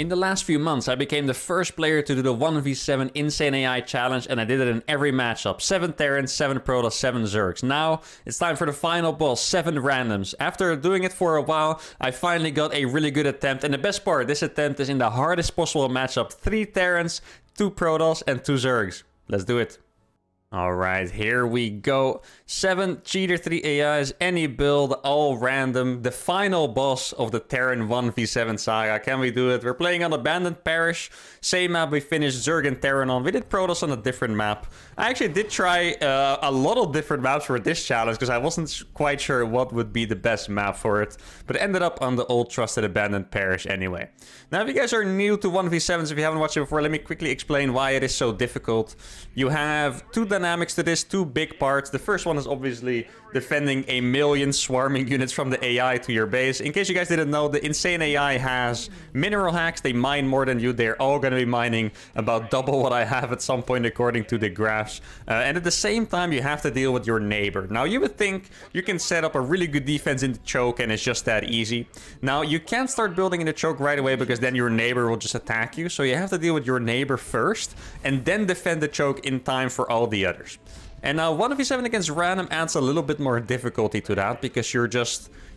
In the last few months, I became the first player to do the 1v7 Insane AI challenge, and I did it in every matchup. 7 Terrans, 7 Protoss, 7 Zergs. Now, it's time for the final boss, 7 randoms. After doing it for a while, I finally got a really good attempt, and the best part, this attempt is in the hardest possible matchup. 3 Terrans, 2 Protoss, and 2 Zergs. Let's do it. Alright, here we go. 7 Cheater 3 AIs, any build, all random. The final boss of the Terran 1v7 saga. Can we do it? We're playing on Abandoned Parish. Same map we finished Zerg and Terran on. We did Protoss on a different map. I actually did try a lot of different maps for this challenge because I wasn't quite sure what would be the best map for it. But it ended up on the old trusted Abandoned Parish anyway. Now, if you guys are new to 1v7s, if you haven't watched it before, let me quickly explain why it is so difficult. You have two dynamics to this, two big parts. The first one is obviously defending a million swarming units from the AI to your base. In case you guys didn't know, the Insane AI has mineral hacks. They mine more than you. They're all going to be mining about double what I have at some point according to the graphs. And at the same time, you have to deal with your neighbor. Now, you would think you can set up a really good defense in the choke and it's just that easy. Now, you can't start building in the choke right away because then your neighbor will just attack you. So you have to deal with your neighbor first and then defend the choke in time for all the others. And now 1v7 against random adds a little bit more difficulty to that because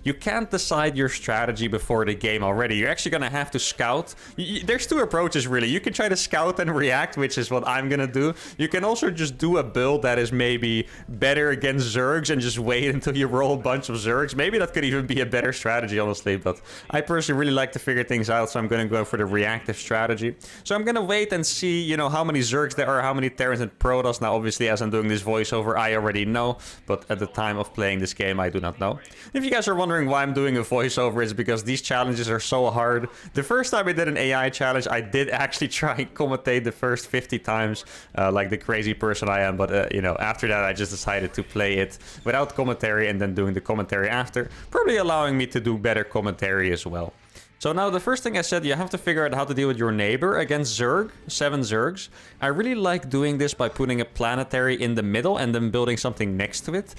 you can't decide your strategy before the game already. You're actually going to have to scout. There's two approaches, really. You can try to scout and react, which is what I'm going to do. You can also just do a build that is maybe better against Zergs and just wait until you roll a bunch of Zergs. Maybe that could even be a better strategy, honestly. But I personally really like to figure things out, so I'm going to go for the reactive strategy. So I'm going to wait and see, you know, how many Zergs there are, how many Terrans and Protoss. Now, obviously, as I'm doing this voiceover, I already know. But at the time of playing this game, I do not know. If you guys are wondering why I'm doing a voiceover, is because these challenges are so hard. The first time I did an AI challenge, I did actually try and commentate the first 50 times like the crazy person I am, but you know, after that I just decided to play it without commentary and then doing the commentary after, probably allowing me to do better commentary as well. So now the first thing I said, you have to figure out how to deal with your neighbor against Zerg, 7 Zergs. I really like doing this by putting a planetary in the middle and then building something next to it.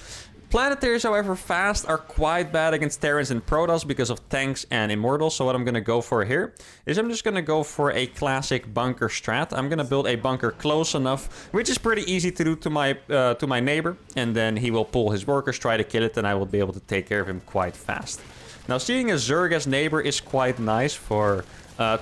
Planetaries, however, fast are quite bad against Terrans and Protoss because of tanks and Immortals. So what I'm going to go for here is I'm just going to go for a classic bunker strat. I'm going to build a bunker close enough, which is pretty easy to do to my neighbor. And then he will pull his workers, try to kill it, and I will be able to take care of him quite fast. Now, seeing a Zerg as neighbor is quite nice for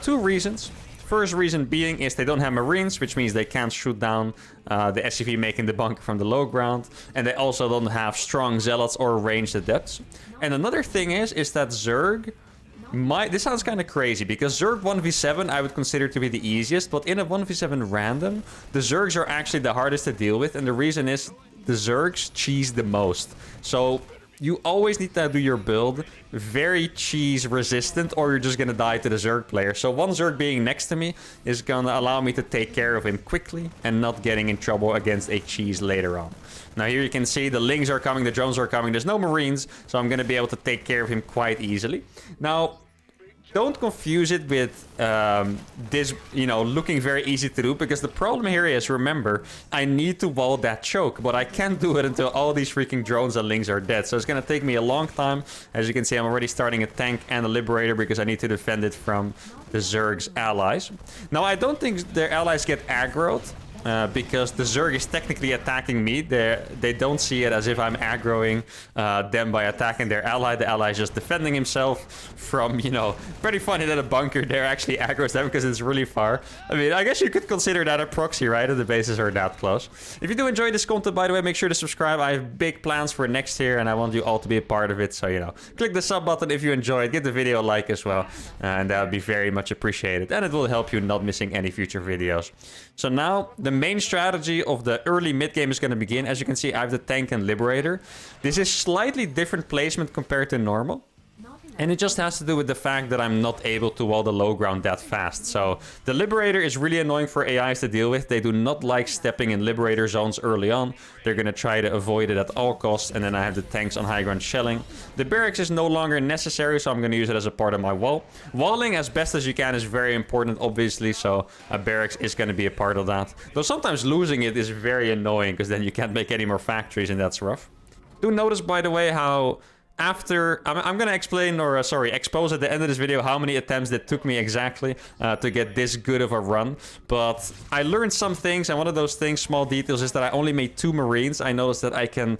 two reasons. First reason being is they don't have Marines, which means they can't shoot down the SCV making the bunker from the low ground. And they also don't have strong Zealots or ranged adepts. And another thing is that Zerg this sounds kind of crazy, because Zerg 1v7 I would consider to be the easiest, but in a 1v7 random, the Zergs are actually the hardest to deal with, and the reason is the Zergs cheese the most. So you always need to do your build very cheese resistant, or you're just gonna die to the Zerg player. So one Zerg being next to me is gonna allow me to take care of him quickly and not getting in trouble against a cheese later on. Now here you can see the Lings are coming, the drones are coming, there's no Marines, so I'm gonna be able to take care of him quite easily. Now, don't confuse it with this, you know, looking very easy to do, because the problem here is, remember, I need to wall that choke, but I can't do it until all these freaking drones and Lings are dead. So it's going to take me a long time. As you can see, I'm already starting a tank and a Liberator because I need to defend it from the Zerg's allies. Now, I don't think their allies get aggroed. Because the Zerg is technically attacking me. They don't see it as if I'm aggroing them by attacking their ally. The ally is just defending himself from, you know, pretty funny that a bunker there actually aggroes them because it's really far. I mean, I guess you could consider that a proxy, right? If the bases are that close. If you do enjoy this content, by the way, make sure to subscribe. I have big plans for next year and I want you all to be a part of it. So, you know, click the sub button if you enjoy it. Give the video a like as well. And that would be very much appreciated. And it will help you not missing any future videos. So now, the main strategy of the early mid game is going to begin. As you can see, I have the tank and Liberator. This is slightly different placement compared to normal. And it just has to do with the fact that I'm not able to wall the low ground that fast. So the Liberator is really annoying for AIs to deal with. They do not like stepping in Liberator zones early on. They're going to try to avoid it at all costs. And then I have the tanks on high ground shelling. The barracks is no longer necessary, so I'm going to use it as a part of my wall. Walling as best as you can is very important, obviously. So a barracks is going to be a part of that. Though sometimes losing it is very annoying, because then you can't make any more factories and that's rough. Do notice, by the way, how after I'm gonna explain, or expose at the end of this video how many attempts it took me exactly to get this good of a run. But I learned some things, and one of those things, small details, is that I only made 2 Marines. I noticed that I can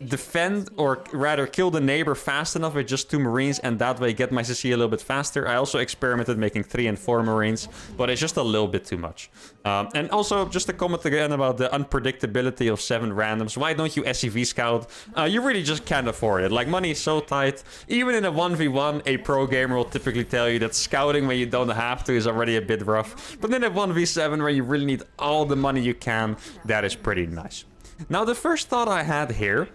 defend, or rather kill the neighbor fast enough with just 2 Marines, and that way get my CC a little bit faster. I also experimented making 3 and 4 Marines, but it's just a little bit too much. And also, just a comment again about the unpredictability of 7 randoms. Why don't you SCV scout? You really just can't afford it. Like, money is so tight. Even in a 1v1, a pro gamer will typically tell you that scouting when you don't have to is already a bit rough. But in a 1v7 where you really need all the money you can, that is pretty nice. Now, the first thought I had here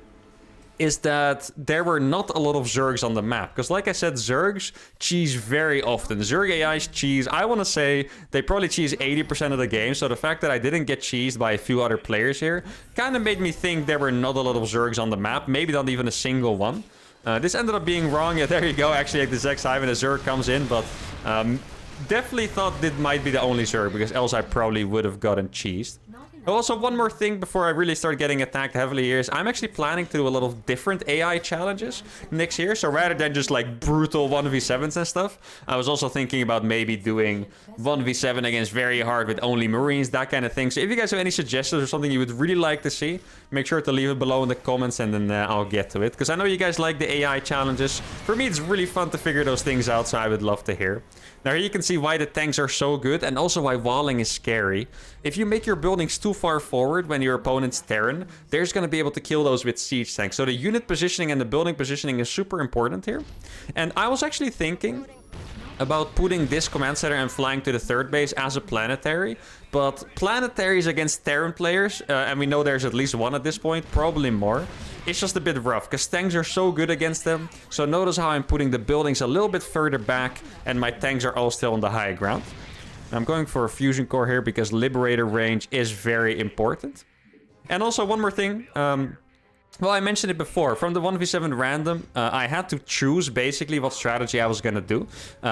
is that there were not a lot of Zergs on the map. Because like I said, Zergs cheese very often. Zerg AIs cheese, I want to say, they probably cheese 80% of the game. So the fact that I didn't get cheesed by a few other players here kind of made me think there were not a lot of Zergs on the map. Maybe not even a single one. This ended up being wrong. Yeah, there you go. Actually, like the Zex Hive and a Zerg comes in. But definitely thought this might be the only Zerg, because else I probably would have gotten cheesed. Also, one more thing before I really start getting attacked heavily here is I'm actually planning to do a lot of different AI challenges next year. So rather than just like brutal 1v7s and stuff, I was also thinking about maybe doing 1v7 against very hard with only Marines, that kind of thing. So if you guys have any suggestions or something you would really like to see, make sure to leave it below in the comments, and then I'll get to it. Because I know you guys like the AI challenges. For me, it's really fun to figure those things out, so I would love to hear. Now here you can see why the tanks are so good, and also why walling is scary. If you make your buildings too far forward when your opponent's Terran, they're just going to be able to kill those with siege tanks. So the unit positioning and the building positioning is super important here. And I was actually thinking about putting this command center and flying to the 3rd base as a planetary. But planetaries against Terran players, and we know there's at least one at this point, probably more, it's just a bit rough, because tanks are so good against them. So notice how I'm putting the buildings a little bit further back, and my tanks are all still on the high ground. I'm going for a fusion core here, because Liberator range is very important. And also one more thing. Well, I mentioned it before. From the 1v7 random, I had to choose basically what strategy I was going to do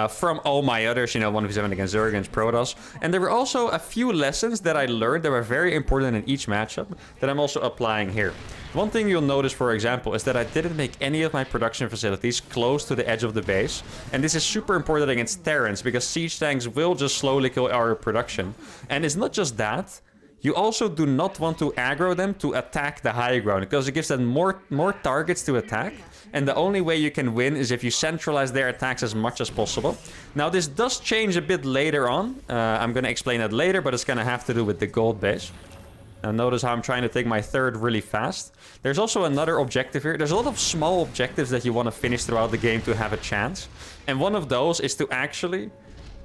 from all my others, you know, 1v7 against Zerg, against Protoss. And there were also a few lessons that I learned that were very important in each matchup that I'm also applying here. One thing you'll notice, for example, is that I didn't make any of my production facilities close to the edge of the base. And this is super important against Terrans, because siege tanks will just slowly kill our production. And it's not just that. You also do not want to aggro them to attack the high ground, because it gives them more targets to attack. And the only way you can win is if you centralize their attacks as much as possible. Now, this does change a bit later on. I'm going to explain that later, but it's going to have to do with the gold base. Now, notice how I'm trying to take my 3rd really fast. There's also another objective here. There's a lot of small objectives that you want to finish throughout the game to have a chance. And one of those is to actually...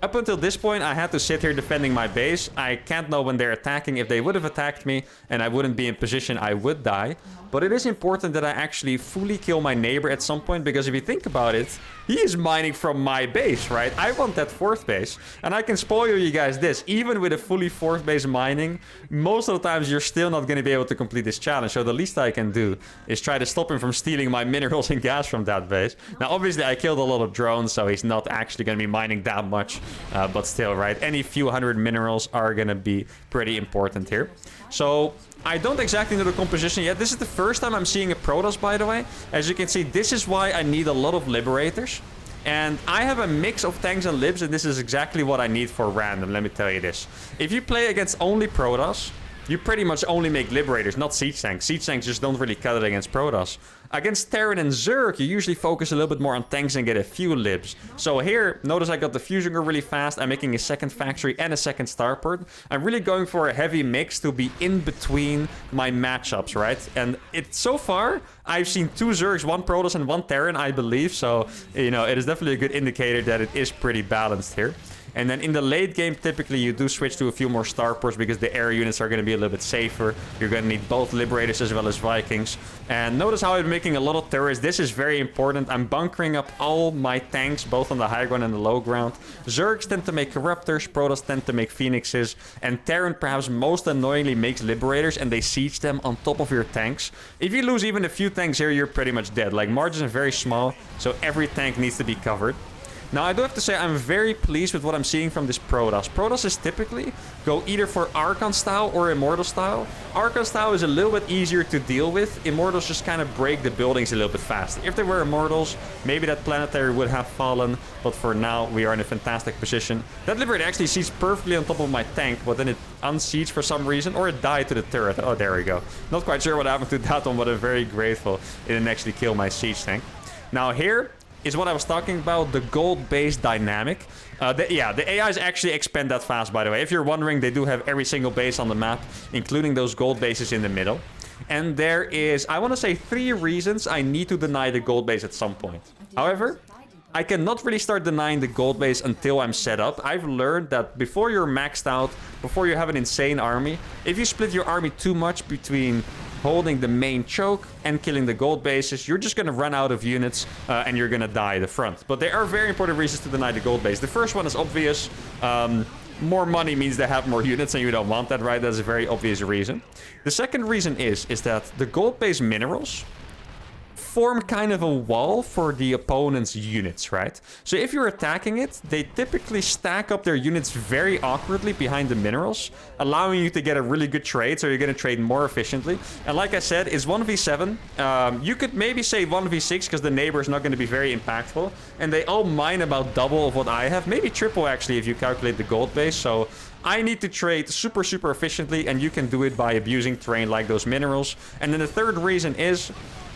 Up until this point, I had to sit here defending my base. I can't know when they're attacking. If they would have attacked me and I wouldn't be in position, I would die. But it is important that I actually fully kill my neighbor at some point, because if you think about it, he is mining from my base, right? I want that 4th base. And I can spoil you guys this. Even with a fully 4th base mining, most of the times you're still not going to be able to complete this challenge. So the least I can do is try to stop him from stealing my minerals and gas from that base. Now, obviously, I killed a lot of drones, so he's not actually going to be mining that much. But still, right? Any few hundred minerals are going to be pretty important here. So I don't exactly know the composition yet. This is the first time I'm seeing a Protoss, by the way. As you can see, this is why I need a lot of Liberators. And I have a mix of tanks and libs, and this is exactly what I need for random, let me tell you this. If you play against only Protoss, you pretty much only make Liberators, not Siege Tanks. Siege Tanks just don't really cut it against Protoss. Against Terran and Zerg, you usually focus a little bit more on tanks and get a few libs. So here, notice I got the fusion core really fast. I'm making a 2nd factory and a 2nd starport. I'm really going for a heavy mix to be in between my matchups, right? And so far, I've seen 2 Zergs, 1 Protoss and 1 Terran, I believe. So, you know, it is definitely a good indicator that it is pretty balanced here. And then in the late game, typically you do switch to a few more starports, because the air units are going to be a little bit safer. You're going to need both Liberators as well as Vikings. And notice how I'm making a lot of turrets. This is very important. I'm bunkering up all my tanks, both on the high ground and the low ground. Zergs tend to make Corruptors, Protoss tend to make Phoenixes, and Terran perhaps most annoyingly makes Liberators, and they siege them on top of your tanks. If you lose even a few tanks here, you're pretty much dead. Like, margins are very small, so every tank needs to be covered. Now, I do have to say I'm very pleased with what I'm seeing from this Protoss. Protosses typically go either for Archon style or Immortal style. Archon style is a little bit easier to deal with. Immortals just kind of break the buildings a little bit faster. If they were Immortals, maybe that planetary would have fallen, but for now we are in a fantastic position. That Liberator actually sees perfectly on top of my tank, but then it unseats for some reason, or it died to the turret. Oh, there we go. Not quite sure what happened to that one, but I'm very grateful it didn't actually kill my siege tank. Now here is what I was talking about, the gold-based dynamic. The AIs actually expand that fast, by the way. If you're wondering, they do have every single base on the map, including those gold bases in the middle. And there is, I want to say, 3 reasons I need to deny the gold base at some point. However, I cannot really start denying the gold base until I'm set up. I've learned that before you're maxed out, before you have an insane army, if you split your army too much between holding the main choke and killing the gold bases, you're just going to run out of units and you're going to die at the front. But there are very important reasons to deny the gold base. The first one is obvious. More money means they have more units and you don't want that, right? That's a very obvious reason. The second reason is that the gold-based minerals form kind of a wall for the opponent's units, right? So if you're attacking it, they typically stack up their units very awkwardly behind the minerals, allowing you to get a really good trade, so you're going to trade more efficiently. And like I said, it's 1v7. You could maybe say 1v6 because the neighbor is not going to be very impactful, and they all mine about double of what I have, maybe triple actually if you calculate the gold base. So I need to trade super efficiently, and you can do it by abusing terrain like those minerals. And then the third reason is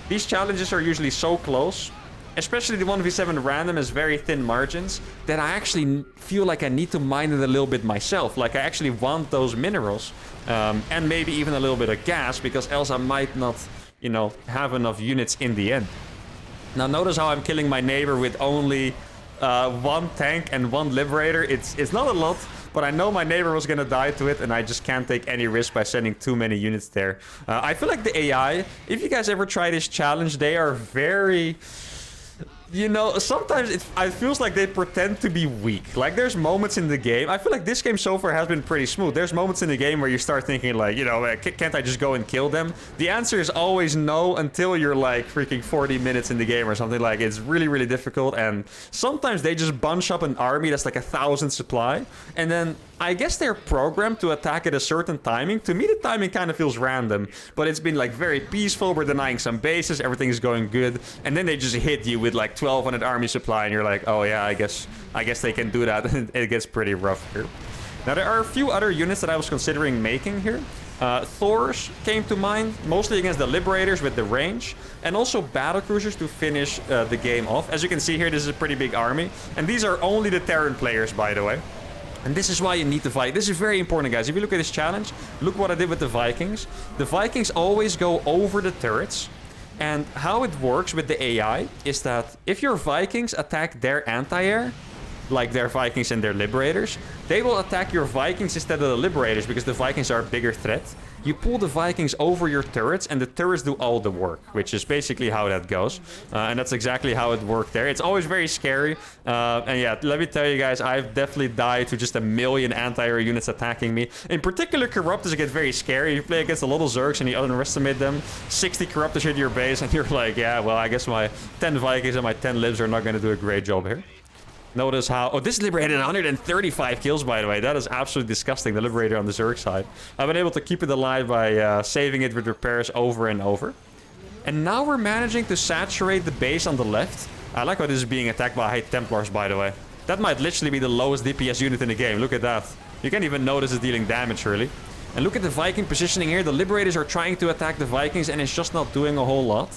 these challenges are usually so close, especially the 1v7 random has very thin margins, that I actually feel like I need to mine it a little bit myself. Like I actually want those minerals and maybe even a little bit of gas, because else I might not, you know, have enough units in the end. Now notice how I'm killing my neighbor with only 1 tank and 1 liberator. It's not a lot, but I know my neighbor was gonna die to it, and I just can't take any risk by sending too many units there. I feel like the AI, if you guys ever try this challenge, they are very... You know, sometimes it feels like they pretend to be weak. Like, there's moments in the game... I feel like this game so far has been pretty smooth. There's moments in the game where you start thinking, like, you know, can't I just go and kill them? The answer is always no until you're, like, freaking 40 minutes in the game or something. Like, it's really difficult. And sometimes they just bunch up an army that's like 1,000 supply. And then I guess they're programmed to attack at a certain timing. To me, the timing kind of feels random. But it's been, like, very peaceful. We're denying some bases. Everything's going good. And then they just hit you with, like, 1,200 army supply, and you're like, oh yeah, I guess they can do that. It gets pretty rough here. Now there are a few other units that I was considering making here. Thors came to mind, mostly against the Liberators with the range, and also battle cruisers to finish the game off. As you can see here, this is a pretty big army, and these are only the Terran players, by the way. And this is why you need to fight. This is very important, guys. If you look at this challenge, look what I did with the Vikings. The Vikings always go over the turrets. And how it works with the AI is that if your Vikings attack their anti-air, like their Vikings and their Liberators, they will attack your Vikings instead of the Liberators, because the Vikings are a bigger threat. You pull the Vikings over your turrets, and the turrets do all the work, which is basically how that goes. And that's exactly how it worked there. It's always very scary. And yeah, let me tell you guys, I've definitely died to just 1 million anti-air units attacking me. In particular, Corruptors get very scary. You play against a lot of Zergs and you underestimate them. 60 Corruptors hit your base, and you're like, yeah, well, I guess my 10 Vikings and my 10 Libs are not going to do a great job here. Notice how... Oh, this Liberator had 135 kills, by the way. That is absolutely disgusting, the Liberator on the Zerg side. I've been able to keep it alive by saving it with repairs over and over. And now we're managing to saturate the base on the left. I like how this is being attacked by High Templars, by the way. That might literally be the lowest DPS unit in the game. Look at that. You can't even notice it's dealing damage, really. And look at the Viking positioning here. The Liberators are trying to attack the Vikings, and it's just not doing a whole lot.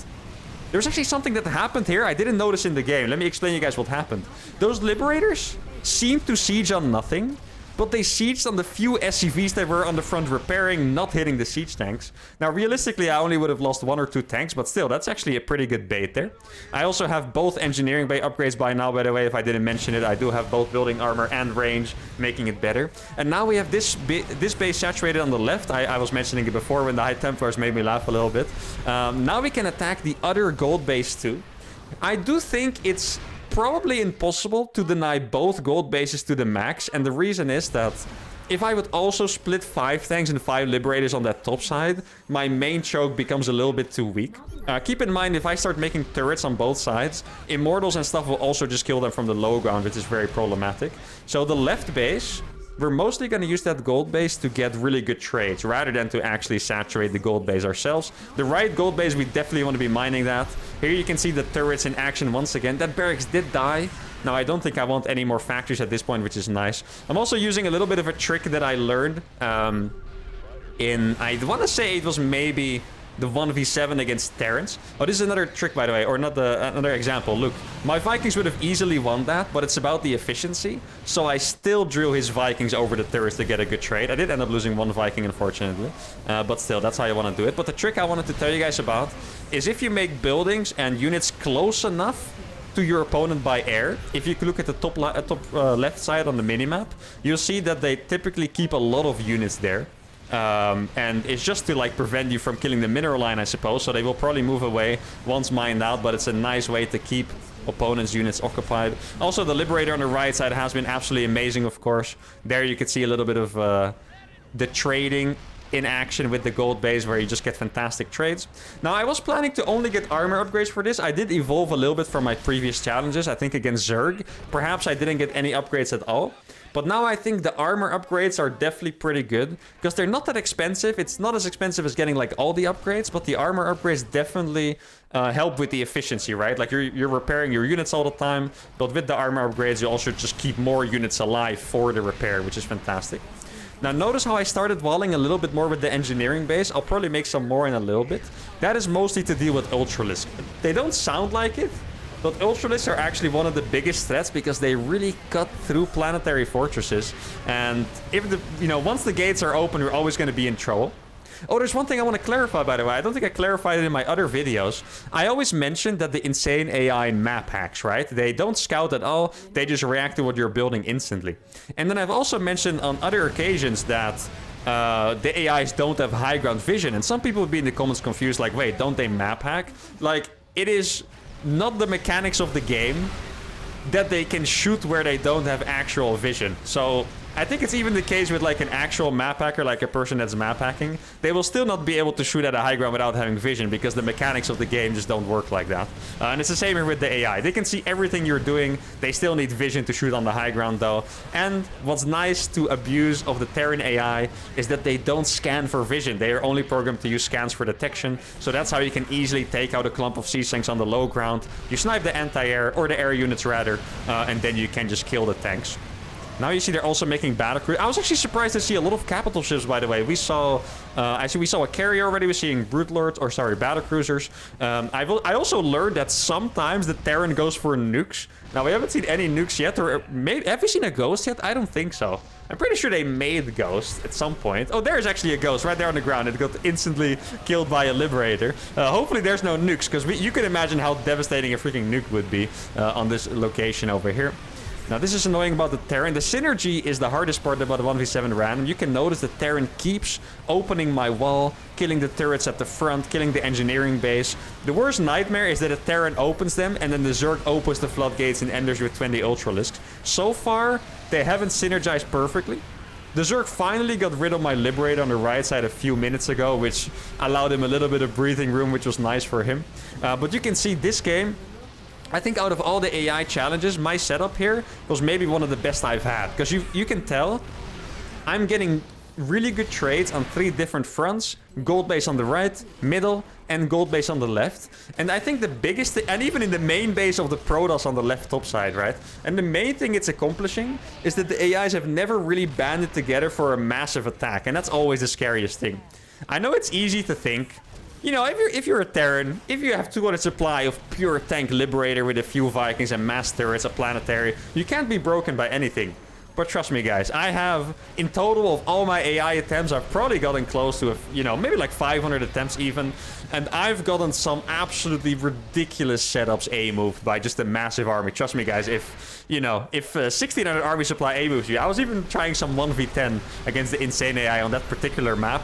There's actually something that happened here I didn't notice in the game. Let me explain you guys what happened. Those Liberators seemed to siege on nothing, but they sieged on the few SCVs that were on the front repairing, not hitting the siege tanks. Now, realistically, I only would have lost 1 or 2 tanks, but still, that's actually a pretty good bait there. I also have both engineering bay upgrades by now, by the way, if I didn't mention it. I do have both building armor and range, making it better. And now we have this base saturated on the left. I was mentioning it before when the High Templars made me laugh a little bit. Now we can attack the other gold base too. I do think it's probably impossible to deny both gold bases to the max, and the reason is that if I would also split 5 tanks and 5 liberators on that top side, my main choke becomes a little bit too weak. Keep in mind, if I start making turrets on both sides, immortals and stuff will also just kill them from the low ground, which is very problematic. So the left base, we're mostly going to use that gold base to get really good trades, rather than to actually saturate the gold base ourselves. The right gold base, we definitely want to be mining that. Here you can see the turrets in action once again. That barracks did die. Now, I don't think I want any more factories at this point, which is nice. I'm also using a little bit of a trick that I learned I want to say it was maybe the 1v7 against Terrans. Oh, this is another trick, by the way, or not another example. Look, my Vikings would have easily won that, but it's about the efficiency. So I still drew his Vikings over the turrets to get a good trade. I did end up losing one Viking, unfortunately. But still, that's how you want to do it. But the trick I wanted to tell you guys about is if you make buildings and units close enough to your opponent by air, if you look at the top left side on the minimap, you'll see that they typically keep a lot of units there. And it's just to like prevent you from killing the mineral line, I suppose. So they will probably move away once mined out, but it's a nice way to keep opponents' units occupied. Also, the Liberator on the right side has been absolutely amazing, of course. There you can see a little bit of the trading in action with the gold base, where you just get fantastic trades. Now, I was planning to only get armor upgrades for this. I did evolve a little bit from my previous challenges. I think against Zerg, perhaps I didn't get any upgrades at all. But now I think the armor upgrades are definitely pretty good, because they're not that expensive. It's not as expensive as getting like all the upgrades, but the armor upgrades definitely help with the efficiency, right? Like you're repairing your units all the time, but with the armor upgrades, you also just keep more units alive for the repair, which is fantastic. Now, notice how I started walling a little bit more with the engineering base. I'll probably make some more in a little bit. That is mostly to deal with Ultralisks. They don't sound like it, but Ultralisks are actually one of the biggest threats because they really cut through planetary fortresses. And if once the gates are open, we're always going to be in trouble. Oh, there's one thing I want to clarify, by the way. I don't think I clarified it in my other videos. I always mentioned that the insane AI map hacks, right? They don't scout at all. They just react to what you're building instantly. And then I've also mentioned on other occasions that the AIs don't have high ground vision. And some people would be in the comments confused, like, wait, don't they map hack? Like, it is not the mechanics of the game that they can shoot where they don't have actual vision. So I think it's even the case with like an actual map hacker, like a person that's map hacking. They will still not be able to shoot at a high ground without having vision because the mechanics of the game just don't work like that. And it's the same here with the AI. They can see everything you're doing. They still need vision to shoot on the high ground though. And what's nice to abuse of the Terran AI is that they don't scan for vision. They are only programmed to use scans for detection. So that's how you can easily take out a clump of C-Sanks on the low ground. You snipe the anti-air, or the air units rather, and then you can just kill the tanks. Now you see they're also making battlecruisers. I was actually surprised to see a lot of capital ships, by the way. We saw, we saw a carrier already. We're seeing battlecruisers. I also learned that sometimes the Terran goes for nukes. Now we haven't seen any nukes yet, or maybe have we seen a ghost yet? I don't think so. I'm pretty sure they made ghost at some point. Oh, there's actually a ghost right there on the ground. It got instantly killed by a liberator. Hopefully there's no nukes, because you can imagine how devastating a freaking nuke would be on this location over here. Now, this is annoying about the Terran. The synergy is the hardest part about the 1v7 random. You can notice the Terran keeps opening my wall, killing the turrets at the front, killing the engineering base. The worst nightmare is that a Terran opens them, and then the Zerg opens the floodgates and enters with 20 Ultralisks. So far, they haven't synergized perfectly. The Zerg finally got rid of my Liberator on the right side a few minutes ago, which allowed him a little bit of breathing room, which was nice for him. But you can see this game, I think out of all the AI challenges, my setup here was maybe one of the best I've had. Because you can tell I'm getting really good trades on 3 different fronts. Gold base on the right, middle, and gold base on the left. And I think the biggest thing, and even in the main base of the Protoss on the left top side, right? And the main thing it's accomplishing is that the AIs have never really banded together for a massive attack. And that's always the scariest thing. I know it's easy to think, you know, if you're a Terran, if you have 200 supply of pure tank Liberator with a few Vikings and mass turrets, a planetary, you can't be broken by anything. But trust me, guys, I have, in total of all my AI attempts, I've probably gotten close to, maybe like 500 attempts even. And I've gotten some absolutely ridiculous setups A-moved by just a massive army. Trust me, guys, if 1600 army supply A-moves you, I was even trying some 1v10 against the insane AI on that particular map.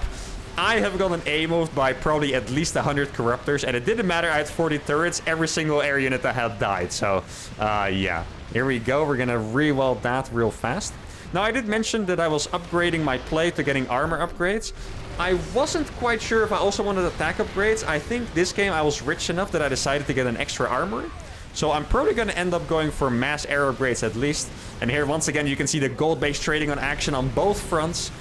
I have gotten A-moved by probably at least 100 Corruptors, and it didn't matter, I had 40 turrets, every single air unit I had died, so, yeah. Here we go, we're gonna re-weld that real fast. Now, I did mention that I was upgrading my plate to getting armor upgrades. I wasn't quite sure if I also wanted attack upgrades. I think this game I was rich enough that I decided to get an extra armory. So I'm probably going to end up going for mass arrow upgrades at least. And here, once again, you can see the gold-based trading on action on both fronts.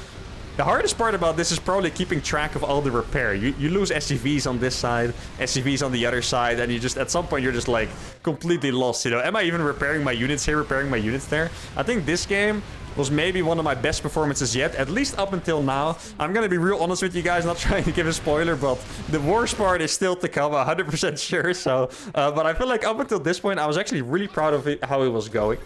The hardest part about this is probably keeping track of all the repair. You lose SCVs on this side, SCVs on the other side, and you just, at some point, you're just like completely lost, you know. Am I even repairing my units here, repairing my units there? I think this game was maybe one of my best performances yet, at least up until now. I'm gonna be real honest with you guys, not trying to give a spoiler, but the worst part is still to come, 100% sure. So, but I feel like up until this point, I was actually really proud of it, how it was going.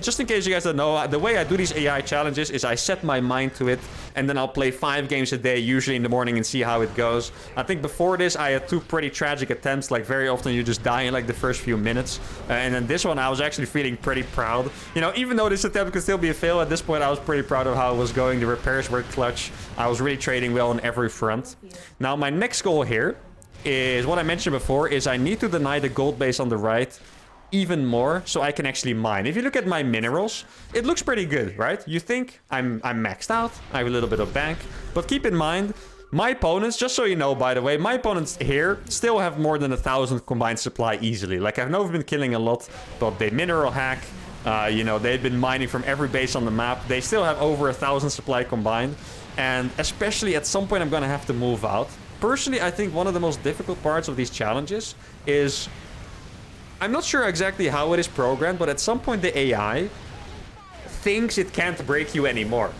Just in case you guys don't know, the way I do these AI challenges is I set my mind to it, and then I'll play 5 games a day, usually in the morning, and see how it goes. I think before this, I had 2 pretty tragic attempts. Like, very often you just die in, like, the first few minutes. And then this one, I was actually feeling pretty proud. You know, even though this attempt could still be a fail, at this point, I was pretty proud of how it was going. The repairs were clutch. I was really trading well on every front. Now, my next goal here is what I mentioned before, is I need to deny the gold base on the right even more so I can actually mine. If you look at my minerals, it looks pretty good, right? You think I'm maxed out, I have a little bit of bank, but keep in mind, my opponents, just so you know, by the way, my opponents here still have more than 1,000 combined supply easily. Like, I've never been killing a lot, but they mineral hack, you know, they've been mining from every base on the map. They still have over 1,000 supply combined, and especially at some point I'm gonna have to move out. Personally, I think one of the most difficult parts of these challenges is, I'm not sure exactly how it is programmed, but at some point the AI thinks it can't break you anymore.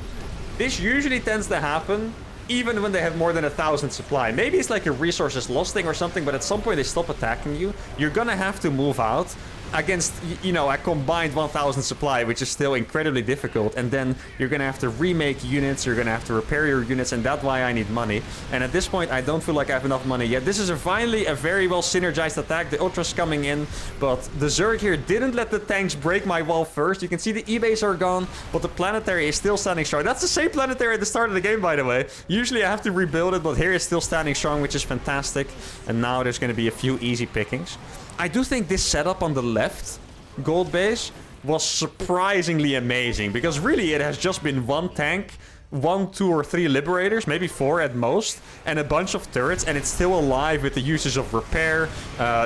This usually tends to happen even when they have more than 1,000 supply. Maybe it's like a resources loss thing or something, but at some point they stop attacking you. You're gonna have to move out against, you know, a combined 1,000 supply, which is still incredibly difficult. And then you're gonna have to remake units, you're gonna have to repair your units, and that's why I need money. And at this point, I don't feel like I have enough money yet. This is finally a very well synergized attack. The Ultra's coming in, but the Zerg here didn't let the tanks break my wall first. You can see the E-base are gone, but the planetary is still standing strong. That's the same planetary at the start of the game, by the way. Usually I have to rebuild it, but here it's still standing strong, which is fantastic. And now there's gonna be a few easy pickings. I do think this setup on the left, gold base, was surprisingly amazing, because really it has just been 1 tank, 1, 2, or 3 liberators, maybe 4 at most, and a bunch of turrets, and it's still alive with the uses of repair,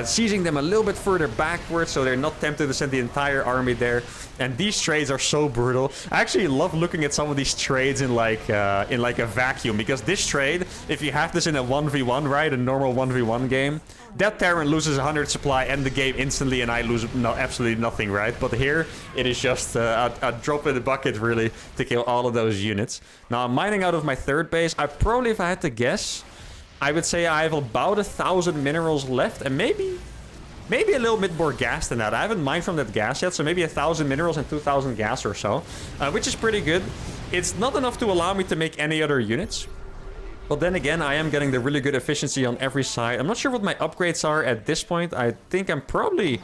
seizing them a little bit further backwards so they're not tempted to send the entire army there. And these trades are so brutal. I actually love looking at some of these trades in like a vacuum, because this trade, if you have this in a 1v1, right, a normal 1v1 game, that Terran loses 100 supply and the game instantly, and I lose absolutely nothing, right? But here, it is just a drop in the bucket, really, to kill all of those units. Now, I'm mining out of my 3rd base. I probably, if I had to guess, I would say I have about 1,000 minerals left, and maybe a little bit more gas than that. I haven't mined from that gas yet, so maybe 1,000 minerals and 2,000 gas or so, which is pretty good. It's not enough to allow me to make any other units. But then again, I am getting the really good efficiency on every side. I'm not sure what my upgrades are at this point. I think I'm probably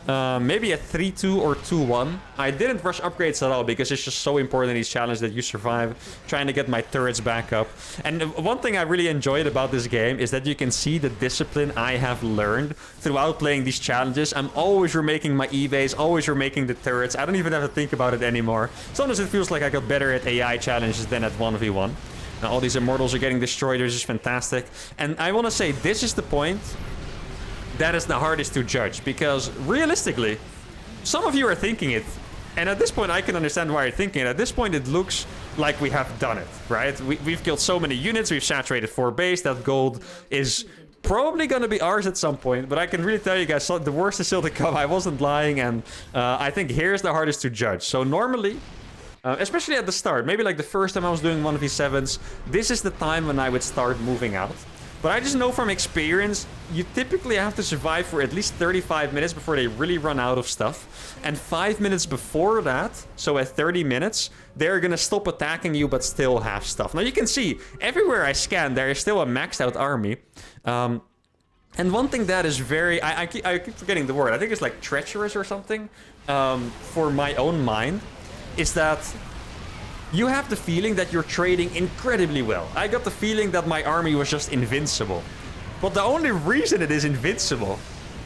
maybe a 3-2 or 2-1. I didn't rush upgrades at all, because it's just so important in these challenges that you survive, trying to get my turrets back up. And one thing I really enjoyed about this game is that you can see the discipline I have learned throughout playing these challenges. I'm always remaking my E-base, always remaking the turrets. I don't even have to think about it anymore. Sometimes it feels like I got better at AI challenges than at 1v1. Now, all these immortals are getting destroyed, which is fantastic. And I want to say, this is the point that is the hardest to judge, because realistically, some of you are thinking it, and at this point I can understand why you're thinking it. At this point it looks like we have done it, right? We've killed so many units, we've saturated 4 base, that gold is probably gonna be ours at some point, but I can really tell you guys, so the worst is still to come. I wasn't lying, and I think here's the hardest to judge. So normally, especially at the start, maybe like the first time I was doing 1v7s, this is the time when I would start moving out. But I just know from experience, you typically have to survive for at least 35 minutes before they really run out of stuff. And 5 minutes before that, so at 30 minutes, they're gonna stop attacking you but still have stuff. Now you can see, everywhere I scan, there is still a maxed out army. And one thing that is very... I keep forgetting the word. I think it's like treacherous or something, for my own mind, is that you have the feeling that you're trading incredibly well. I got the feeling that my army was just invincible. But the only reason it is invincible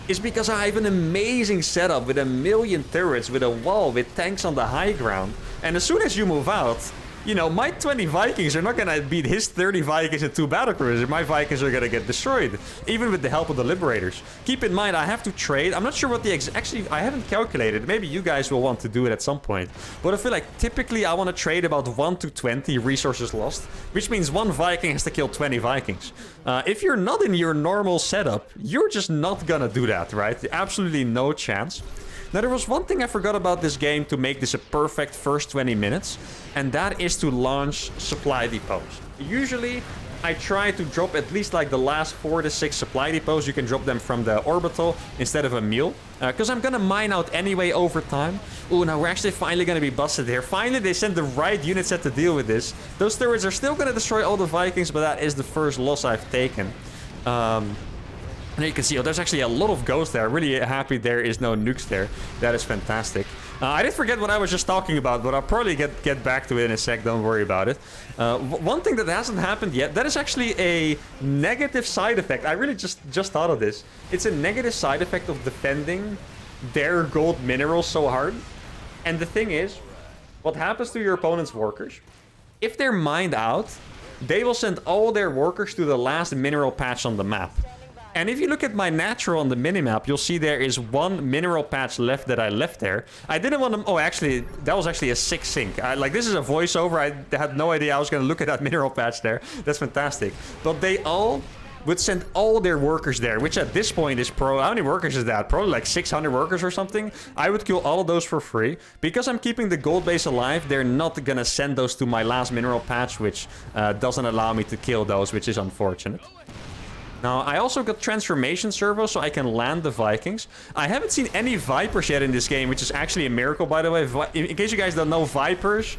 is because I have an amazing setup with a million turrets, with a wall, with tanks on the high ground. And as soon as you move out, you know, my 20 Vikings are not gonna beat his 30 Vikings and 2 battlecruisers. My Vikings are gonna get destroyed, even with the help of the Liberators. Keep in mind, I have to trade. I'm not sure what the actually, I haven't calculated. Maybe you guys will want to do it at some point. But I feel like typically I want to trade about 1 to 20 resources lost, which means 1 Viking has to kill 20 Vikings. If you're not in your normal setup, you're just not gonna do that, right? Absolutely no chance. Now, there was one thing I forgot about this game to make this a perfect first 20 minutes, and that is to launch supply depots. Usually, I try to drop at least like the last 4 to 6 supply depots. You can drop them from the orbital instead of a mule, because I'm gonna mine out anyway over time. Oh, now we're actually finally gonna be busted here. Finally, they sent the right unit set to deal with this. Those turrets are still gonna destroy all the Vikings, but that is the first loss I've taken. And you can see, oh, there's actually a lot of ghosts there. Really happy there is no nukes there. That is fantastic. I did forget what I was just talking about, but I'll probably get back to it in a sec. Don't worry about it. One thing that hasn't happened yet, that is actually a negative side effect. I really just thought of this. It's a negative side effect of defending their gold minerals so hard. And the thing is, what happens to your opponent's workers? If they're mined out, they will send all their workers to the last mineral patch on the map. And if you look at my natural on the minimap, you'll see there is 1 mineral patch left that I left there. I didn't want to... Oh, actually, that was actually a 6 sync. Like, this is a voiceover. I had no idea I was going to look at that mineral patch there. That's fantastic. But they all would send all their workers there, which at this point is pro... How many workers is that? Probably like 600 workers or something. I would kill all of those for free. Because I'm keeping the gold base alive, they're not going to send those to my last mineral patch, which doesn't allow me to kill those, which is unfortunate. Now, I also got transformation servos, so I can land the Vikings. I haven't seen any Vipers yet in this game, which is actually a miracle, by the way. In case you guys don't know, Vipers...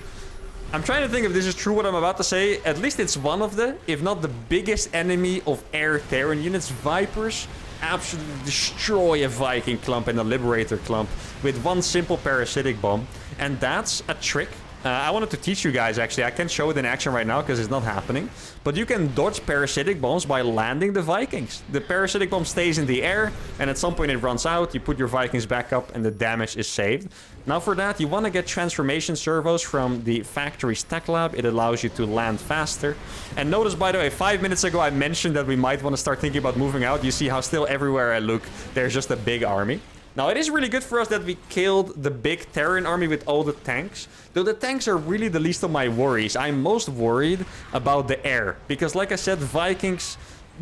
I'm trying to think if this is true what I'm about to say. At least it's one of the, if not the biggest enemy of air Terran units. Vipers absolutely destroy a Viking clump and a Liberator clump with one simple parasitic bomb. And that's a trick. I wanted to teach you guys, actually. I can't show it in action right now because it's not happening. But you can dodge parasitic bombs by landing the Vikings. The parasitic bomb stays in the air, and at some point it runs out. You put your Vikings back up, and the damage is saved. Now for that, you want to get transformation servos from the factory's tech lab. It allows you to land faster. And notice, by the way, 5 minutes ago I mentioned that we might want to start thinking about moving out. You see how still everywhere I look, there's just a big army. Now, it is really good for us that we killed the big Terran army with all the tanks. Though the tanks are really the least of my worries. I'm most worried about the air. Because, like I said, Vikings,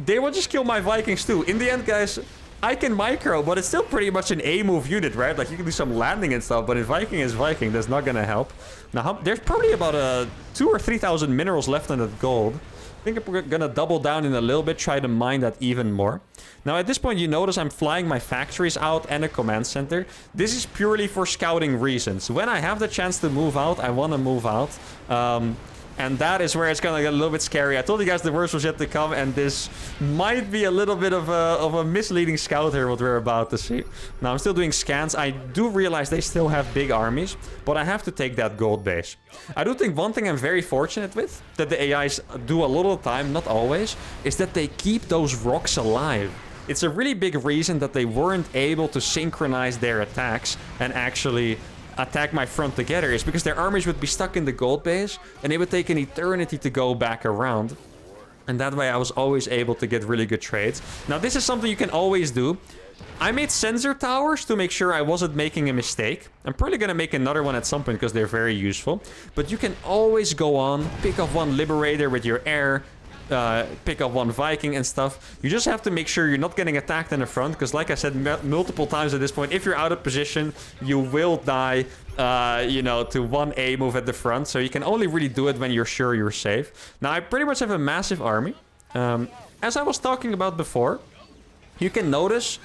they will just kill my Vikings too. In the end, guys, I can micro, but it's still pretty much an A-move unit, right? Like, you can do some landing and stuff, but if Viking is Viking, that's not gonna help. Now, there's probably about 2,000 or 3,000 minerals left on that gold. I think we're gonna double down in a little bit, try to mine that even more. Now at this point you notice I'm flying my factories out and a command center. This is purely for scouting reasons. When I have the chance to move out, I want to move out. And that is where it's gonna get a little bit scary. I told you guys the worst was yet to come, and this might be a little bit of a misleading scout here, what we're about to see. Now, I'm still doing scans. I do realize they still have big armies, but I have to take that gold base. I do think one thing I'm very fortunate with, that the AIs do a lot of the time, not always, is that they keep those rocks alive. It's a really big reason that they weren't able to synchronize their attacks and actually attack my front together, is because their armies would be stuck in the gold base and it would take an eternity to go back around. And that way I was always able to get really good trades. Now this is something you can always do. I made sensor towers to make sure I wasn't making a mistake. I'm probably gonna make another one at some point because they're very useful. But you can always go on, pick up one Liberator with your air, pick up one Viking and stuff. You just have to make sure you're not getting attacked in the front, because like I said multiple times at this point, if you're out of position, you will die, you know, to one A move at the front. So you can only really do it when you're sure you're safe. Now I pretty much have a massive army. As I was talking about before, you can notice,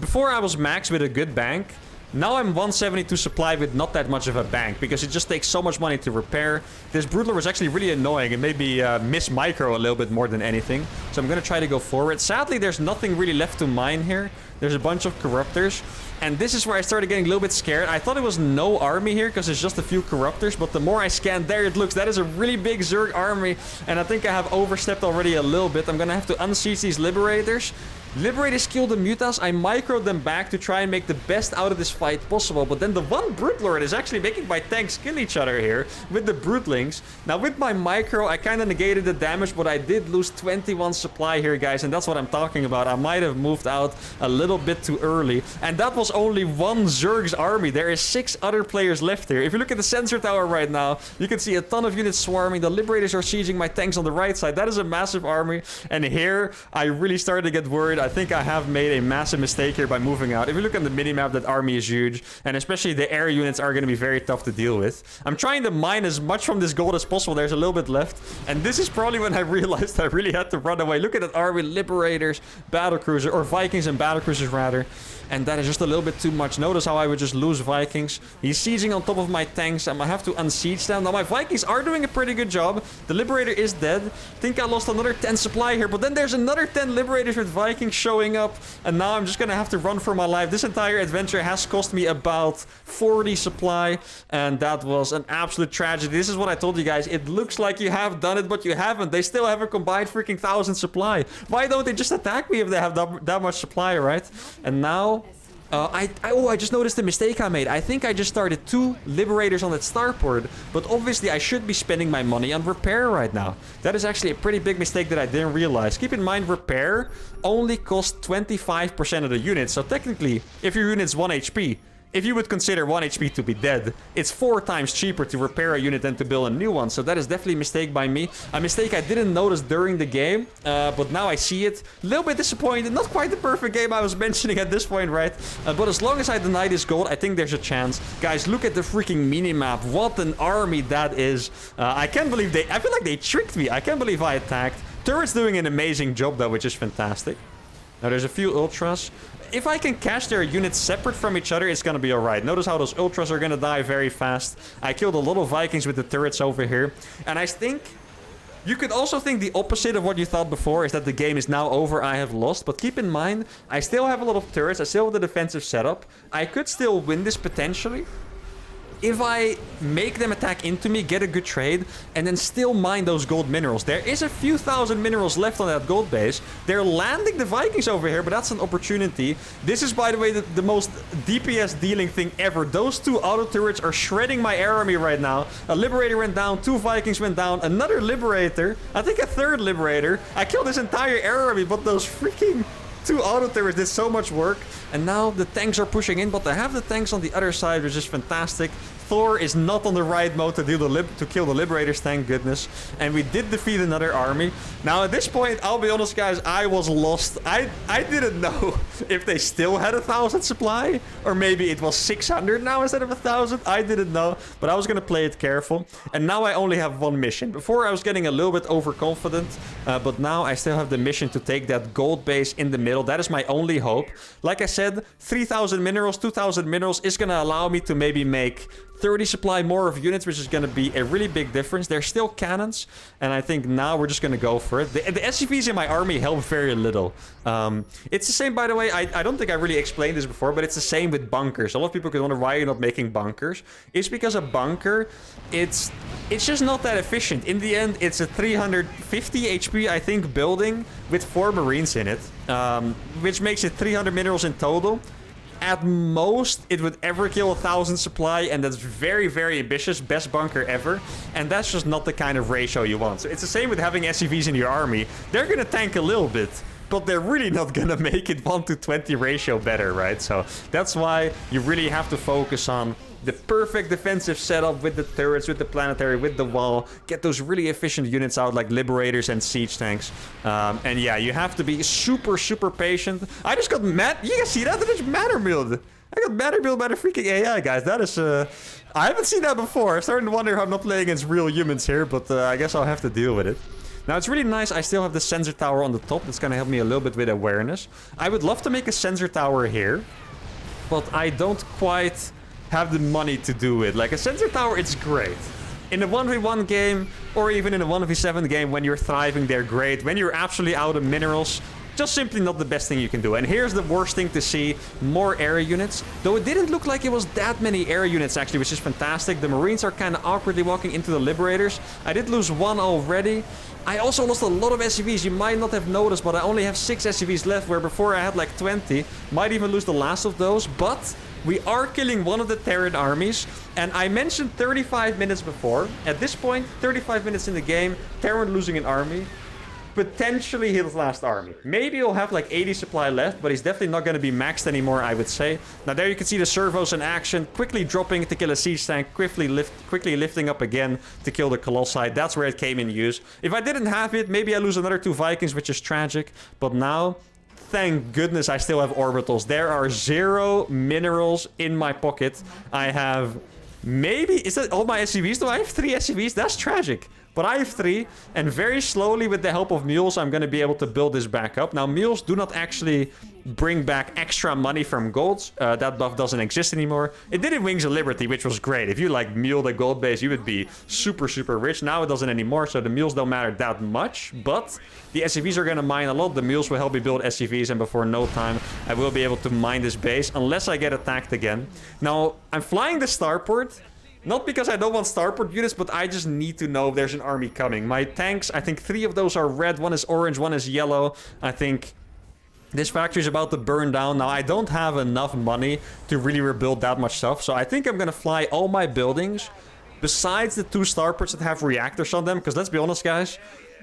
before I was maxed with a good bank, now I'm 172 supply with not that much of a bank, because it just takes so much money to repair. This Brutler was actually really annoying and made me miss micro a little bit more than anything. So I'm going to try to go forward. Sadly, there's nothing really left to mine here. There's a bunch of corruptors. And this is where I started getting a little bit scared. I thought it was no army here because there's just a few corruptors. But the more I scan, there it looks. That is a really big Zerg army. And I think I have overstepped already a little bit. I'm going to have to unsiege these Liberators. Liberators kill the mutas. I microed them back to try and make the best out of this fight possible. But then the one Brute Lord is actually making my tanks kill each other here with the Brutelings. Now with my micro, I kind of negated the damage, but I did lose 21 supply here, guys. And that's what I'm talking about. I might have moved out a little bit too early. And that was only one Zerg's army. There is 6 other players left here. If you look at the sensor tower right now, you can see a ton of units swarming. The Liberators are sieging my tanks on the right side. That is a massive army. And here, I really started to get worried. I think I have made a massive mistake here by moving out. If you look at the minimap, that army is huge. And especially the air units are going to be very tough to deal with. I'm trying to mine as much from this gold as possible. There's a little bit left. And this is probably when I realized I really had to run away. Look at that army. Liberators, battlecruiser, or Vikings and battlecruisers rather. And that is just a little bit too much. Notice how I would just lose Vikings. He's sieging on top of my tanks. I might have to unsiege them. Now, my Vikings are doing a pretty good job. The Liberator is dead. I think I lost another 10 supply here. But then there's another 10 Liberators with Vikings showing up. And now I'm just going to have to run for my life. This entire adventure has cost me about 40 supply. And that was an absolute tragedy. This is what I told you guys. It looks like you have done it, but you haven't. They still have a combined freaking 1,000 supply. Why don't they just attack me if they have that much supply, right? And now... I just noticed the mistake I made. I think I just started 2 Liberators on that starport, but obviously I should be spending my money on repair right now. That is actually a pretty big mistake that I didn't realize. Keep in mind, repair only costs 25% of the units, so technically, if your unit's 1 HP, if you would consider 1 HP to be dead, it's 4 times cheaper to repair a unit than to build a new one. So that is definitely a mistake by me. A mistake I didn't notice during the game, but now I see it. A little bit disappointed. Not quite the perfect game I was mentioning at this point, right? But as long as I deny this gold, I think there's a chance. Guys, look at the freaking minimap. What an army that is. I can't believe I feel like they tricked me. I can't believe I attacked. Turret's doing an amazing job though, which is fantastic. Now there's a few ultras. If I can catch their units separate from each other, it's gonna be alright. Notice how those ultras are gonna die very fast. I killed a lot of Vikings with the turrets over here. And I think... You could also think the opposite of what you thought before, is that the game is now over, I have lost. But keep in mind, I still have a lot of turrets, I still have the defensive setup. I could still win this potentially. If I make them attack into me, get a good trade, and then still mine those gold minerals. There is a few thousand minerals left on that gold base. They're landing the Vikings over here, but that's an opportunity. This is, by the way, the most DPS dealing thing ever. Those 2 auto turrets are shredding my air army right now. A Liberator went down, 2 Vikings went down, another Liberator, I think a 3rd Liberator. I killed this entire air army, but those freaking... 2 auto turrets did so much work. And now the tanks are pushing in, but they have the tanks on the other side, which is fantastic. Thor is not on the right mode to kill the Liberators, thank goodness. And we did defeat another army. Now at this point, I'll be honest guys, I was lost. I didn't know if they still had 1,000 supply, or maybe it was 600 now instead of 1,000. I didn't know, but I was gonna play it careful. And now I only have 1 mission. Before I was getting a little bit overconfident, but now I still have the mission to take that gold base in the middle. That is my only hope. Like I said, 3,000 minerals, 2,000 minerals is gonna allow me to maybe make 30 supply more of units, which is going to be a really big difference. They're still cannons, and I think now we're just going to go for it. The SCVs in my army help very little. It's the same, by the way, I don't think I really explained this before, but it's the same with bunkers. A lot of people could wonder why you're not making bunkers. It's because a bunker, it's just not that efficient. In the end, it's a 350 HP, I think, building with 4 marines in it, which makes it 300 minerals in total. At most, it would ever kill 1,000 supply, and that's very, very ambitious. Best bunker ever. And that's just not the kind of ratio you want. So it's the same with having SCVs in your army. They're gonna tank a little bit, but they're really not gonna make it 1:20 ratio better, right? So that's why you really have to focus on the perfect defensive setup with the turrets, with the planetary, with the wall. Get those really efficient units out like Liberators and siege tanks. And yeah, you have to be super, super patient. I just got mad. You guys see that? That is matter build. I got matter build by the freaking AI, guys. That is... I haven't seen that before. I'm starting to wonder how I'm not playing against real humans here, but I guess I'll have to deal with it. Now, it's really nice. I still have the sensor tower on the top. That's going to help me a little bit with awareness. I would love to make a sensor tower here, but I don't quite have the money to do it. Like, a sensor tower, it's great. In a 1v1 game, or even in a 1v7 game, when you're thriving, they're great. When you're absolutely out of minerals, just simply not the best thing you can do. And here's the worst thing to see, more area units. Though it didn't look like it was that many area units actually, which is fantastic. The Marines are kind of awkwardly walking into the Liberators. I did lose one already. I also lost a lot of SCVs. You might not have noticed, but I only have 6 SCVs left, where before I had like 20. Might even lose the last of those, but we are killing one of the Terran armies. And I mentioned 35 minutes before. At this point, 35 minutes in the game, Terran losing an army. Potentially his last army. Maybe he'll have like 80 supply left, but he's definitely not going to be maxed anymore, I would say. Now there you can see the servos in action, quickly dropping to kill a siege tank, quickly lifting up again to kill the Colossi. That's where it came in use. If I didn't have it, maybe I lose another 2 Vikings, which is tragic. But now, thank goodness I still have orbitals. There are 0 minerals in my pocket. I have maybe... Is that all my SCVs? Do I have 3 SCVs? That's tragic. But I have 3, and very slowly with the help of mules, I'm going to be able to build this back up. Now, mules do not actually bring back extra money from golds. That buff doesn't exist anymore. It did in Wings of Liberty, which was great. If you like mule the gold base, you would be super, super rich. Now it doesn't anymore, so the mules don't matter that much. But the SCVs are going to mine a lot. The mules will help me build SCVs, and before no time, I will be able to mine this base, unless I get attacked again. Now, I'm flying the starport. Not because I don't want starport units, but I just need to know if there's an army coming. My tanks, I think 3 of those are red, 1 is orange, 1 is yellow. I think this factory is about to burn down. Now, I don't have enough money to really rebuild that much stuff. So I think I'm going to fly all my buildings, besides the 2 starports that have reactors on them. Because let's be honest, guys.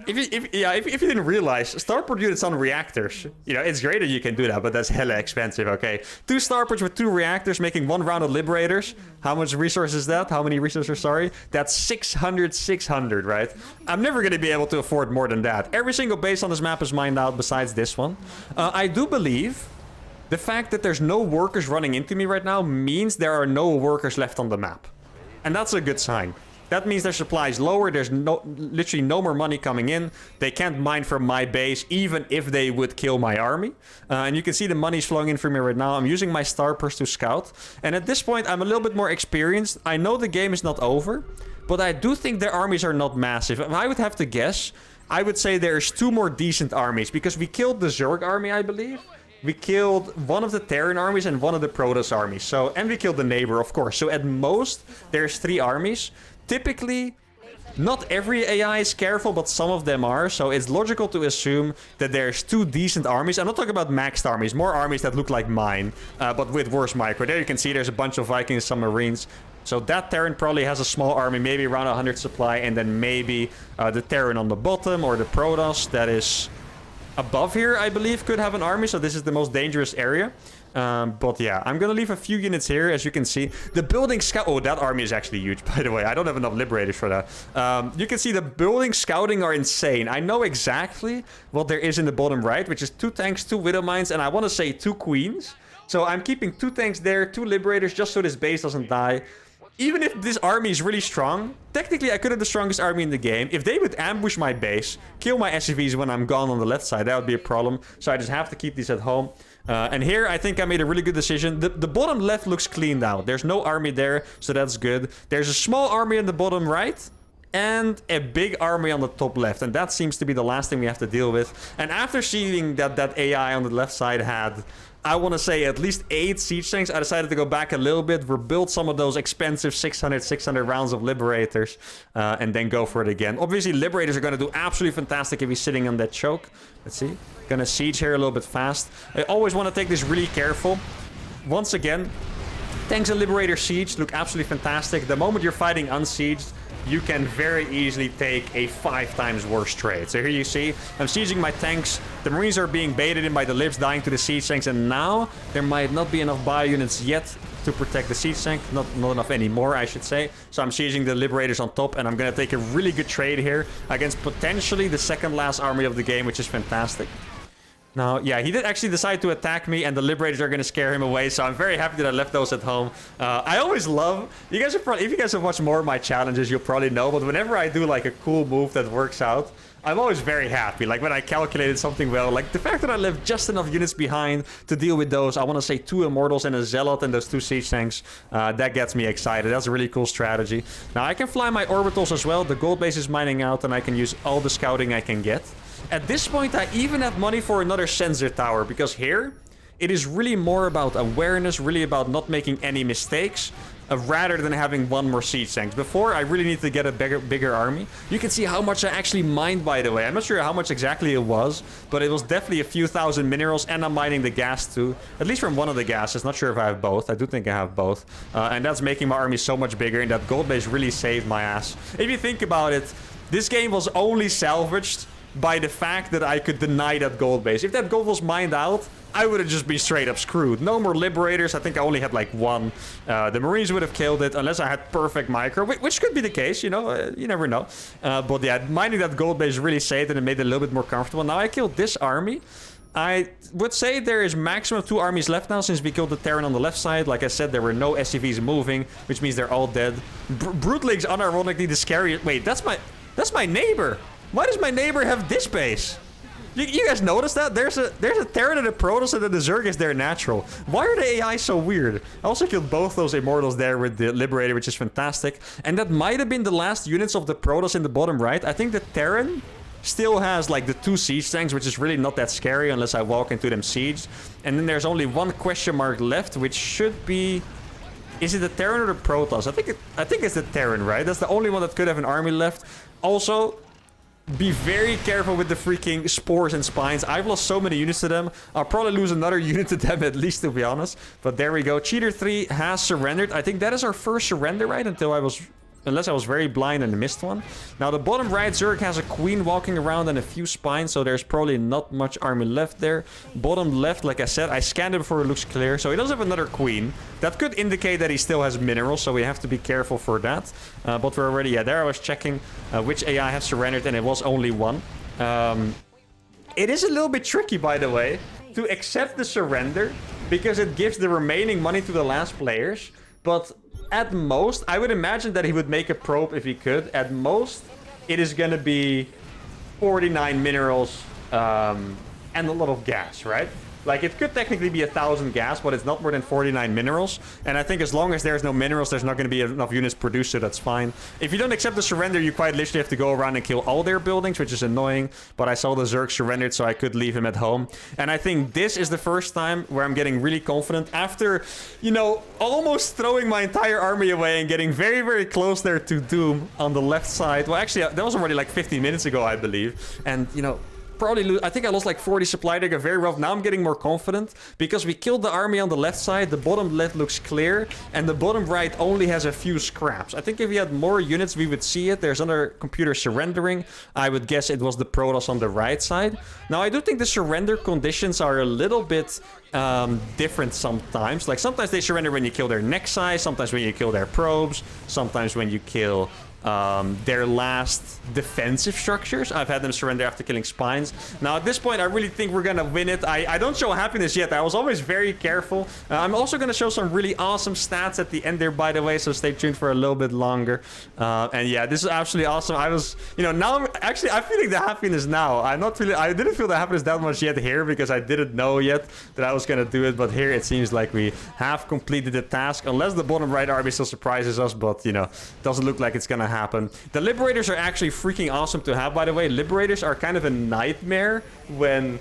If you didn't realize, starport units on reactors, you know, it's great that you can do that, but that's hella expensive, okay? 2 starports with 2 reactors making 1 round of Liberators. How much resources is that? How many resources, sorry? That's 600, right? I'm never going to be able to afford more than that. Every single base on this map is mined out besides this one. I do believe the fact that there's no workers running into me right now means there are no workers left on the map. And that's a good sign. That means their supply is lower. There's literally no more money coming in. They can't mine from my base, even if they would kill my army. And you can see the money's flowing in for me right now. I'm using my starpers to scout. And at this point, I'm a little bit more experienced. I know the game is not over, but I do think their armies are not massive. If I would have to guess, I would say there's 2 more decent armies, because we killed the Zerg army, I believe. We killed one of the Terran armies and one of the Protoss armies. So, and we killed the neighbor, of course. So at most, there's 3 armies. Typically, not every AI is careful, but some of them are. So it's logical to assume that there's 2 decent armies. I'm not talking about maxed armies, more armies that look like mine, but with worse micro. There you can see there's a bunch of Vikings, some Marines. So that Terran probably has a small army, maybe around 100 supply, and then maybe the Terran on the bottom, or the Protoss that is above here, I believe, could have an army. So this is the most dangerous area. But yeah, I'm gonna leave a few units here, as you can see. The building scout... Oh, that army is actually huge, by the way. I don't have enough Liberators for that. You can see the building scouting are insane. I know exactly what there is in the bottom right, which is 2 tanks, 2 Widow Mines, and I want to say 2 Queens. So I'm keeping 2 tanks there, 2 Liberators, just so this base doesn't die. Even if this army is really strong, technically I could have the strongest army in the game. If they would ambush my base, kill my SCVs when I'm gone on the left side, that would be a problem. So I just have to keep these at home. And here, I think I made a really good decision. The bottom left looks cleaned out. There's no army there, so that's good. There's a small army in the bottom right, and a big army on the top left. And that seems to be the last thing we have to deal with. And after seeing that AI on the left side had, I want to say, at least 8 siege tanks, I decided to go back a little bit, rebuild some of those expensive 600 rounds of Liberators, and then go for it again. Obviously, Liberators are going to do absolutely fantastic if he's sitting on that choke. Let's see. Gonna siege here a little bit fast. I always want to take this really careful. Once again, tanks and Liberator siege look absolutely fantastic. The moment you're fighting unsieged, you can very easily take a 5 times worse trade. So here you see, I'm sieging my tanks. The Marines are being baited in by the Libs, dying to the siege tanks. And now, there might not be enough bio units yet to protect the siege tank. Not enough anymore, I should say. So I'm sieging the Liberators on top. And I'm going to take a really good trade here against potentially the second last army of the game, which is fantastic. Now, yeah, he did actually decide to attack me, and the Liberators are going to scare him away, so I'm very happy that I left those at home. I always love... You guys are probably, if you guys have watched more of my challenges, you'll probably know, but whenever I do, like, a cool move that works out, I'm always very happy. Like, when I calculated something well, like, the fact that I left just enough units behind to deal with those, I want to say 2 Immortals and a Zealot and those 2 Siege Tanks, that gets me excited. That's a really cool strategy. Now, I can fly my Orbitals as well. The gold base is mining out, and I can use all the scouting I can get. At this point, I even have money for another sensor tower, because here, it is really more about awareness, really about not making any mistakes, rather than having one more siege tanks. Before, I really need to get a bigger army. You can see how much I actually mined, by the way. I'm not sure how much exactly it was, but it was definitely a few thousand minerals, and I'm mining the gas too. At least from one of the gases. Not sure if I have both. I do think I have both. And that's making my army so much bigger, and that gold base really saved my ass. If you think about it, this game was only salvaged by the fact that I could deny that gold base. If that gold was mined out, I would have just been straight up screwed. No more liberators. I think I only had like one. The Marines would have killed it unless I had perfect micro, which could be the case, you know. You never know. But yeah, mining that gold base really saved it and made it a little bit more comfortable. Now I killed this army. I would say there is maximum 2 armies left now since we killed the Terran on the left side. Like I said, there were no SCVs moving, which means they're all dead. Broodling's unironically the scariest. Wait, that's my neighbor. Why does my neighbor have this base? You guys notice that? There's a Terran and a Protoss, and then the Zerg is their natural. Why are the AI so weird? I also killed both those Immortals there with the Liberator, which is fantastic. And that might have been the last units of the Protoss in the bottom right. I think the Terran still has like the 2 siege tanks, which is really not that scary unless I walk into them sieged. And then there's only one question mark left, which should be... Is it the Terran or the Protoss? I think it's the Terran, right? That's the only one that could have an army left. Also, be very careful with the freaking spores and spines. I've lost so many units to them. I'll probably lose another unit to them at least, to be honest. But there we go. Cheater 3 has surrendered. I think that is our first surrender, right? Unless I was very blind and missed one. Now, the bottom right Zerg has a queen walking around and a few spines, so there's probably not much army left there. Bottom left, like I said, I scanned it before it looks clear, so he does have another queen. That could indicate that he still has minerals, so we have to be careful for that. But we're already, yeah, there I was checking which AI has surrendered, and it was only one. It is a little bit tricky, by the way, to accept the surrender, because it gives the remaining money to the last players, but... At most, I would imagine that he would make a probe if he could. At most, it is going to be 49 minerals and a lot of gas, right? Like, it could technically be 1,000 gas, but it's not more than 49 minerals. And I think as long as there's no minerals, there's not going to be enough units produced, so that's fine. If you don't accept the surrender, you quite literally have to go around and kill all their buildings, which is annoying. But I saw the Zerg surrendered, so I could leave him at home. And I think this is the first time where I'm getting really confident. After, you know, almost throwing my entire army away and getting very, very close there to Doom on the left side. Well, actually, that was already like 15 minutes ago, I believe. And, you know... Probably lose. I think I lost like 40 supply. They got very rough. Now I'm getting more confident because we killed the army on the left side. The bottom left looks clear, and the bottom right only has a few scraps. I think if we had more units, we would see it. There's another computer surrendering. I would guess it was the Protoss on the right side. Now I do think the surrender conditions are a little bit different sometimes. Like sometimes they surrender when you kill their next size, sometimes when you kill their probes, sometimes when you kill their last defensive structures. I've had them surrender after killing spines. Now, at this point, I really think we're gonna win it. I don't show happiness yet. I was always very careful. I'm also gonna show some really awesome stats at the end there, by the way, so stay tuned for a little bit longer. And yeah, this is absolutely awesome. I was, you know, now I'm feeling the happiness now. I didn't feel the happiness that much yet here because I didn't know yet that I was gonna do it, but here it seems like we have completed the task, unless the bottom right army still surprises us, but, you know, doesn't look like it's gonna happen. The Liberators are actually freaking awesome to have, by the way. Liberators are kind of a nightmare when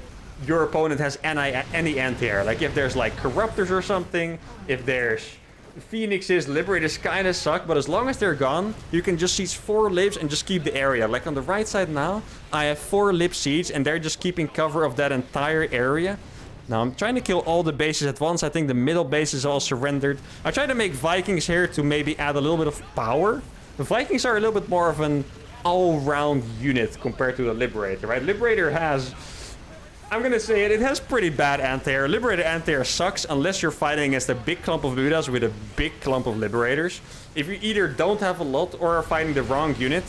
your opponent has any anti-air. Like if there's like Corruptors or something, if there's Phoenixes, Liberators kind of suck, but as long as they're gone, you can just siege 4 libs and just keep the area. Like on the right side now, I have 4 lib siege and they're just keeping cover of that entire area. Now, I'm trying to kill all the bases at once. I think the middle base is all surrendered. I try to make Vikings here to maybe add a little bit of power. The Vikings are a little bit more of an all-round unit compared to the Liberator, right? Liberator has... I'm gonna say it has pretty bad anti-air. Liberator anti-air sucks unless you're fighting against a big clump of Buddhas with a big clump of Liberators. If you either don't have a lot or are fighting the wrong unit,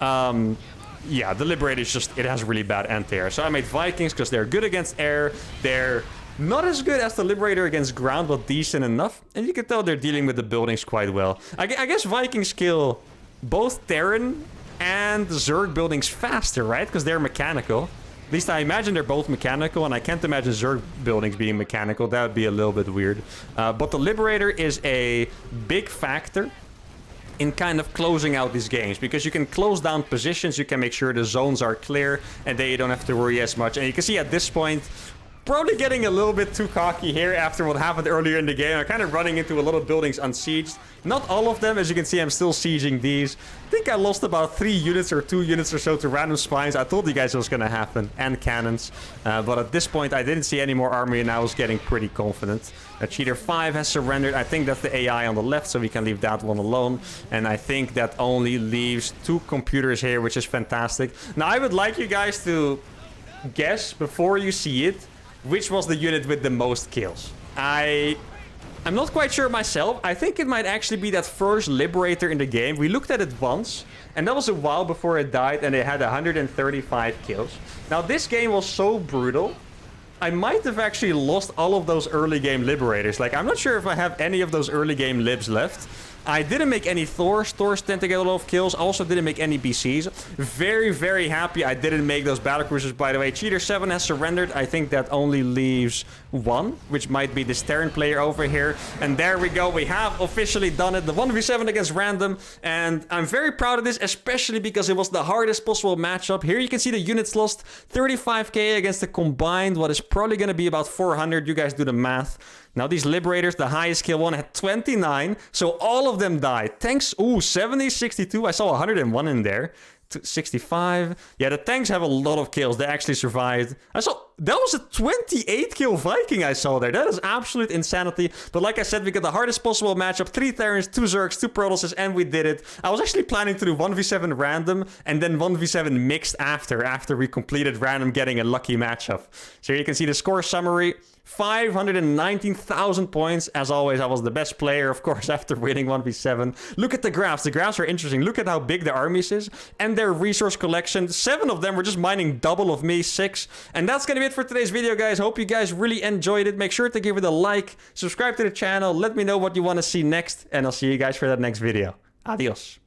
yeah, the Liberator is just... It has really bad anti-air. So I made Vikings because they're good against air. They're not as good as the Liberator against ground, but decent enough. And you can tell they're dealing with the buildings quite well. I guess Vikings kill both Terran and Zerg buildings faster, right? Because they're mechanical. At least I imagine they're both mechanical, and I can't imagine Zerg buildings being mechanical. That would be a little bit weird. But the Liberator is a big factor in kind of closing out these games, because you can close down positions, you can make sure the zones are clear, and then you don't have to worry as much. And you can see at this point, probably getting a little bit too cocky here after what happened earlier in the game. I'm kind of running into a lot of buildings unsieged. Not all of them, as you can see, I'm still sieging these. I think I lost about 3 units or 2 units or so to random spines. I told you guys it was going to happen, and cannons. But at this point, I didn't see any more army, and I was getting pretty confident. Cheater 5 has surrendered. I think that's the AI on the left, so we can leave that one alone. And I think that only leaves 2 computers here, which is fantastic. Now, I would like you guys to guess, before you see it, which was the unit with the most kills. I'm not quite sure myself. I think it might actually be that first Liberator in the game. We looked at it once, and that was a while before it died, and it had 135 kills. Now, this game was so brutal, I might have actually lost all of those early game Liberators. Like, I'm not sure if I have any of those early game Libs left. I didn't make any Thors. Thors tend to get a lot of kills. Also didn't make any BCs. Very, very happy I didn't make those battlecruisers, by the way. Cheater 7 has surrendered. I think that only leaves 1, which might be this Terran player over here. And there we go. We have officially done it. The 1v7 against random. And I'm very proud of this, especially because it was the hardest possible matchup. Here you can see the units lost 35k against the combined, what is probably going to be about 400. You guys do the math. Now, these Liberators, the highest kill one, had 29. So all of them died. Tanks, ooh, 70, 62. I saw 101 in there. 65. Yeah, the tanks have a lot of kills. They actually survived. I saw... That was a 28 kill Viking I saw there. That is absolute insanity. But like I said, we got the hardest possible matchup. 3 Terrans, 2 Zergs, 2 Protosses, and we did it. I was actually planning to do 1v7 random and then 1v7 mixed after we completed random getting a lucky matchup. So here you can see the score summary. 519,000 points. As always, I was the best player, of course, after winning 1v7. Look at the graphs. The graphs are interesting. Look at how big the armies is and their resource collection. 7 of them were just mining double of me, 6. And that's going to be it for today's video, guys. Hope you guys really enjoyed it. Make sure to give it a like, subscribe to the channel, let me know what you want to see next, and I'll see you guys for that next video. Adios.